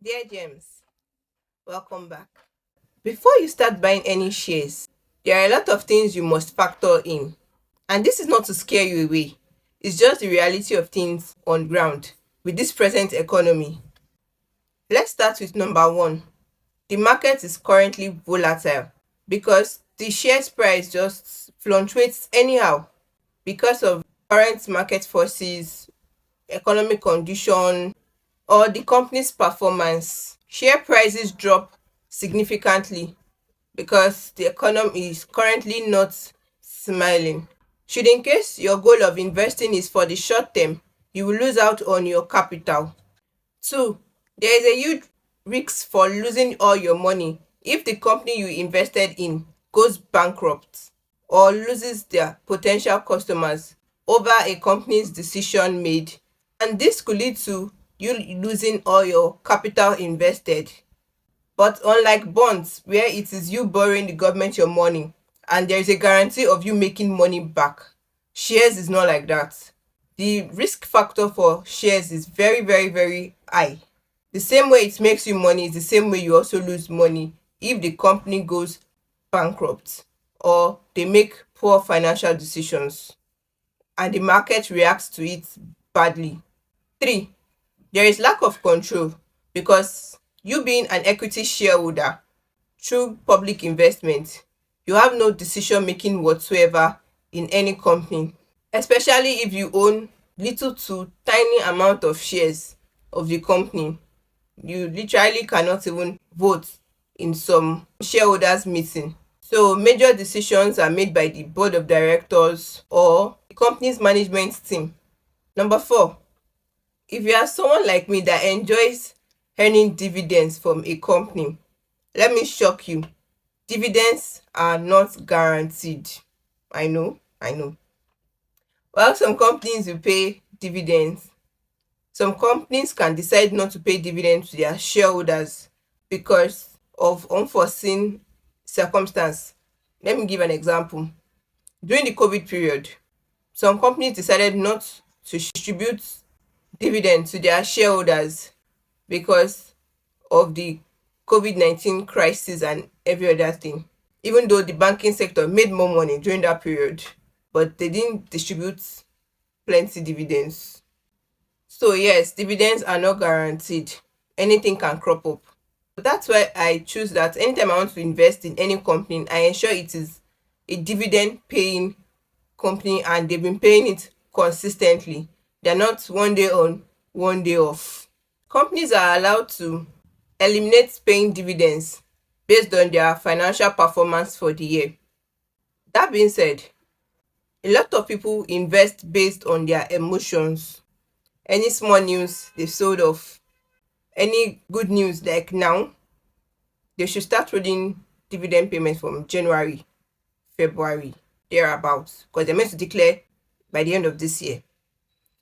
Dear James, welcome back. Before you start buying any shares, there are a lot of things you must factor in. And this is not to scare you away, it's just the reality of things on ground with this present economy. Let's start with number one. The market is currently volatile because the shares price just fluctuates anyhow because of current market forces, economic condition, or the company's performance. Share prices drop significantly because the economy is currently not smiling. Should in case your goal of investing is for the short term, you will lose out on your capital. Two, there is a huge risk for losing all your money if the company you invested in goes bankrupt or loses their potential customers over a company's decision made, and this could lead to you losing all your capital invested. But unlike bonds, where it is you borrowing the government your money and there is a guarantee of you making money back, shares is not like that. The risk factor for shares is very, very, very high. The same way it makes you money is the same way you also lose money if the company goes bankrupt or they make poor financial decisions and the market reacts to it badly. Three, there is lack of control because you being an equity shareholder through public investment, you have no decision making whatsoever in any company, especially if you own little to tiny amount of shares of the company. You literally cannot even vote in some shareholders meeting. So major decisions are made by the board of directors or the company's management team. Number four, if you are someone like me that enjoys earning dividends from a company, let me shock you. Dividends are not guaranteed. I know. While some companies will pay dividends, some companies can decide not to pay dividends to their shareholders because of unforeseen circumstance. Let me give an example. During the COVID period, some companies decided not to distribute dividends to their shareholders because of the COVID-19 crisis and every other thing. Even though the banking sector made more money during that period, but they didn't distribute plenty dividends. So yes, dividends are not guaranteed. Anything can crop up. That's why I choose that anytime I want to invest in any company, I ensure it is a dividend paying company and they've been paying it consistently. They're not one day on, one day off. Companies are allowed to eliminate paying dividends based on their financial performance for the year. That being said, a lot of people invest based on their emotions. Any small news they sold off, any good news like now, they should start rolling dividend payments from January, February, thereabouts, because they're meant to declare by the end of this year.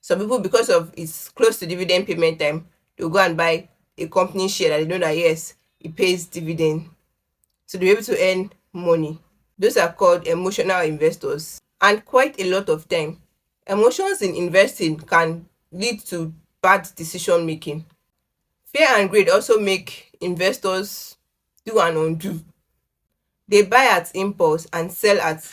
Some people, because of it's close to dividend payment time, they'll go and buy a company share that they know that yes, it pays dividend. So they're able to earn money. Those are called emotional investors. And quite a lot of time, emotions in investing can lead to bad decision making. Fear and greed also make investors do and undo. They buy at impulse and sell at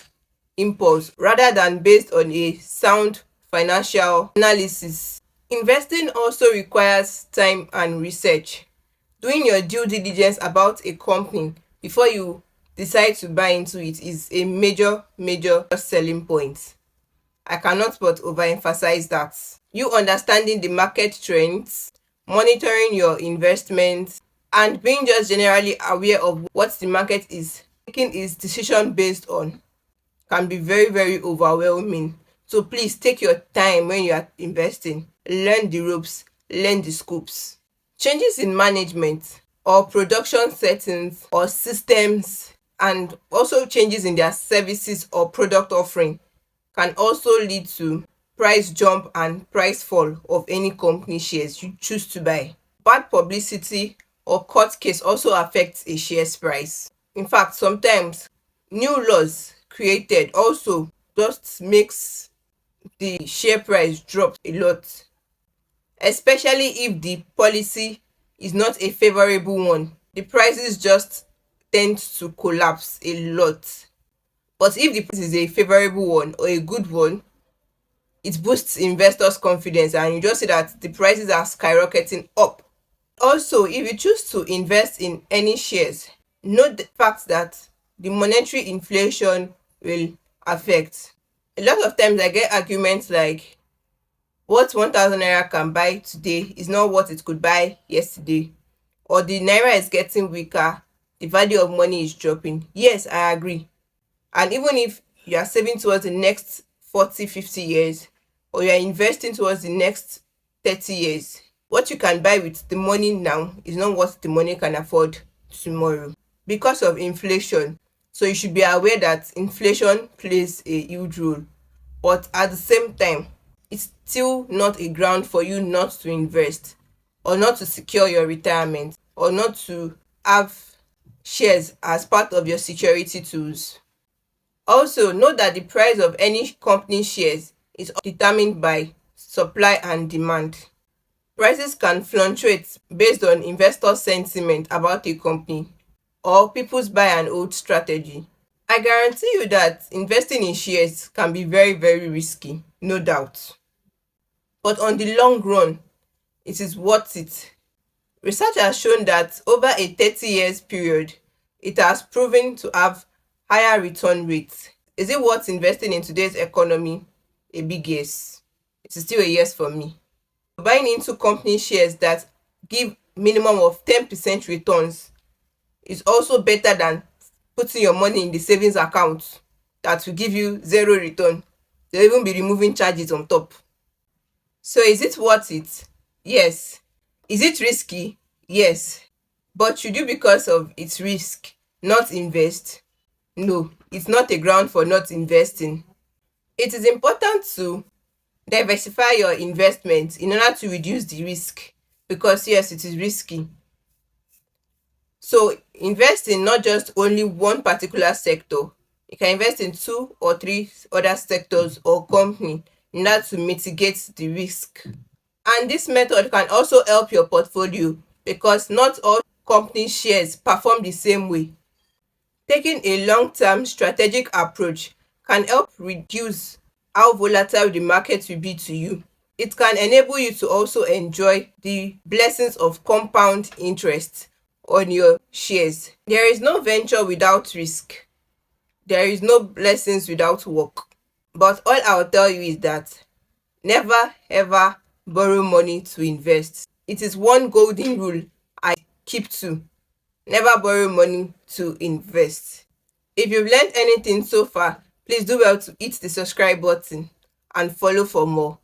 impulse rather than based on a sound financial analysis. Investing also requires time and research. Doing your due diligence about a company before you decide to buy into it is a major selling point. I cannot but overemphasize that. You understanding the market trends, monitoring your investments, and being just generally aware of what the market is making its decision based on can be very, very overwhelming. So please take your time when you are investing. Learn the ropes, learn the scoops. Changes in management or production settings or systems, and also changes in their services or product offering, can also lead to price jump and price fall of any company shares you choose to buy. Bad publicity or court case also affects a share's price. In fact, sometimes new laws created also just makes the share price drop a lot, especially if the policy is not a favorable one. The prices just tend to collapse a lot. But if the price is a favorable one or a good one, it boosts investors' confidence and you just see that the prices are skyrocketing up. Also, if you choose to invest in any shares, note the fact that the monetary inflation will affect. A lot of times I get arguments like what 1000 naira can buy today is not what it could buy yesterday, or the naira is getting weaker, the value of money is dropping. Yes, I agree. And even if you are saving towards the next 40-50 years, or you are investing towards the next 30 years, what you can buy with the money now is not what the money can afford tomorrow because of inflation. So you should be aware that inflation plays a huge role. But at the same time, it's still not a ground for you not to invest or not to secure your retirement or not to have shares as part of your security tools. Also, note that the price of any company shares is determined by supply and demand. Prices can fluctuate based on investor sentiment about a company or people's buy and hold strategy. I guarantee you that investing in shares can be very, very risky, no doubt. But on the long run, it is worth it. Research has shown that over a 30 years period, it has proven to have higher return rates. Is it worth investing in today's economy? A big yes. It is still a yes for me. Buying into company shares that give minimum of 10% returns is also better than putting your money in the savings account that will give you zero return. They'll even be removing charges on top. So is it worth it? Yes. Is it risky? Yes. But should you, because of its risk, not invest? No, it's not a ground for not investing. It is important to diversify your investments in order to reduce the risk, because yes, it is risky. So invest in not just only one particular sector. You can invest in 2 or 3 other sectors or company in order to mitigate the risk. And this method can also help your portfolio because not all company shares perform the same way. Taking a long-term strategic approach can help reduce how volatile the market will be to you. It can enable you to also enjoy the blessings of compound interest on your shares. There is no venture without risk. There is no blessings without work. But all I'll tell you is that never ever borrow money to invest. It is one golden rule I keep to. Never borrow money to invest. If you've learned anything so far, please do well to hit the subscribe button and follow for more.